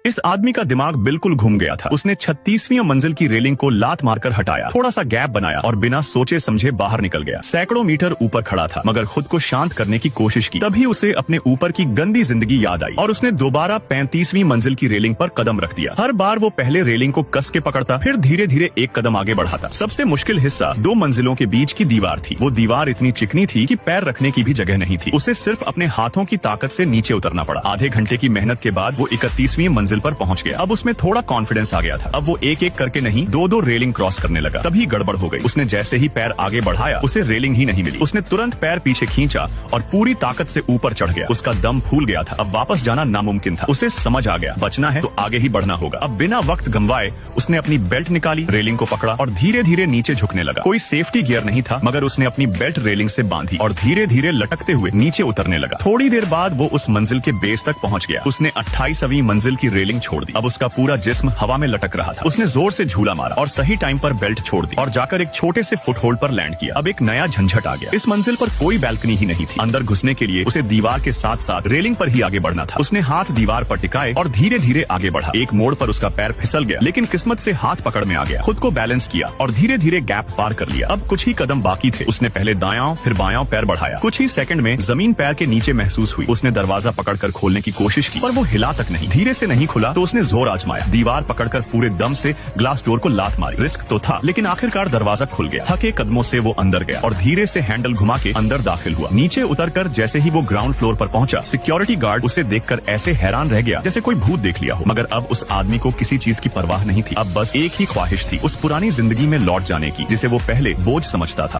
इस आदमी का दिमाग बिल्कुल घूम गया था। उसने 36वीं मंजिल की रेलिंग को लात मारकर हटाया, थोड़ा सा गैप बनाया और बिना सोचे समझे बाहर निकल गया। सैकड़ों मीटर ऊपर खड़ा था मगर खुद को शांत करने की कोशिश की। तभी उसे अपने ऊपर की गंदी जिंदगी याद आई और उसने दोबारा 35वीं मंजिल की रेलिंग पर कदम रख दिया। हर बार वो पहले रेलिंग को कस के पकड़ता, फिर धीरे धीरे एक कदम आगे बढ़ाता। सबसे मुश्किल हिस्सा 2 मंजिलों के बीच की दीवार थी। वो दीवार इतनी चिकनी थी कि पैर रखने की भी जगह नहीं थी। उसे सिर्फ अपने हाथों की ताकत से नीचे उतरना पड़ा। आधे घंटे की मेहनत के बाद वो 31वीं मंजिल पर पहुंच गया। अब उसमें थोड़ा कॉन्फिडेंस आ गया था। अब वो एक एक करके नहीं, 2-2 रेलिंग क्रॉस करने लगा। तभी गड़बड़ हो गई। उसने जैसे ही पैर आगे बढ़ाया उसे रेलिंग ही नहीं मिली। उसने तुरंत पैर पीछे खींचा और पूरी ताकत से ऊपर चढ़ गया। उसका दम फूल गया था। अब वापस जाना नामुमकिन था। उसे समझ आ गया, बचना है तो आगे ही बढ़ना होगा। अब बिना वक्त गंवाए उसने अपनी बेल्ट निकाली, रेलिंग को पकड़ा और धीरे धीरे नीचे झुकने लगा। कोई सेफ्टी गियर नहीं था मगर उसने अपनी बेल्ट रेलिंग से बांधी और धीरे धीरे लटकते हुए नीचे उतरने लगा। थोड़ी देर बाद वो उस मंजिल के बेस तक पहुंच गया। उसने 28वीं मंजिल की रेलिंग छोड़ दी। अब उसका पूरा जिस्म हवा में लटक रहा था। उसने जोर से झूला मारा और सही टाइम पर बेल्ट छोड़ दी और जाकर एक छोटे से फुटहोल्ड पर लैंड किया। अब एक नया झंझट आ गया। इस मंजिल पर कोई बैल्कनी ही नहीं थी। अंदर घुसने के लिए उसे दीवार के साथ साथ रेलिंग पर ही आगे बढ़ना था। उसने हाथ दीवार पर टिकाए और धीरे धीरे आगे बढ़ा। एक मोड़ पर उसका पैर फिसल गया लेकिन किस्मत से हाथ पकड़ में आ गया। खुद को बैलेंस किया और धीरे धीरे गैप पार कर लिया। अब कुछ ही कदम बाकी थे। उसने पहले दायां फिर बायां पैर बढ़ाया। कुछ ही सेकंड में जमीन पैर के नीचे महसूस हुई। उसने दरवाजा पकड़कर खोलने की कोशिश की पर वो हिला तक नहीं। धीरे से नहीं खुला तो उसने जोर आजमाया। दीवार पकड़कर पूरे दम से ग्लास डोर को लात मारी। रिस्क तो था लेकिन आखिरकार दरवाजा खुल गया। थके कदमों से वो अंदर गया और धीरे से हैंडल घुमा के अंदर दाखिल हुआ। नीचे उतरकर जैसे ही वो ग्राउंड फ्लोर पर पहुंचा, सिक्योरिटी गार्ड उसे देखकर ऐसे हैरान रह गया जैसे कोई भूत देख लिया हो। मगर अब उस आदमी को किसी चीज की परवाह नहीं थी। अब बस एक ही ख्वाहिश थी, उस पुरानी जिंदगी में लौट जाने की जिसे वो पहले बोझ समझता था।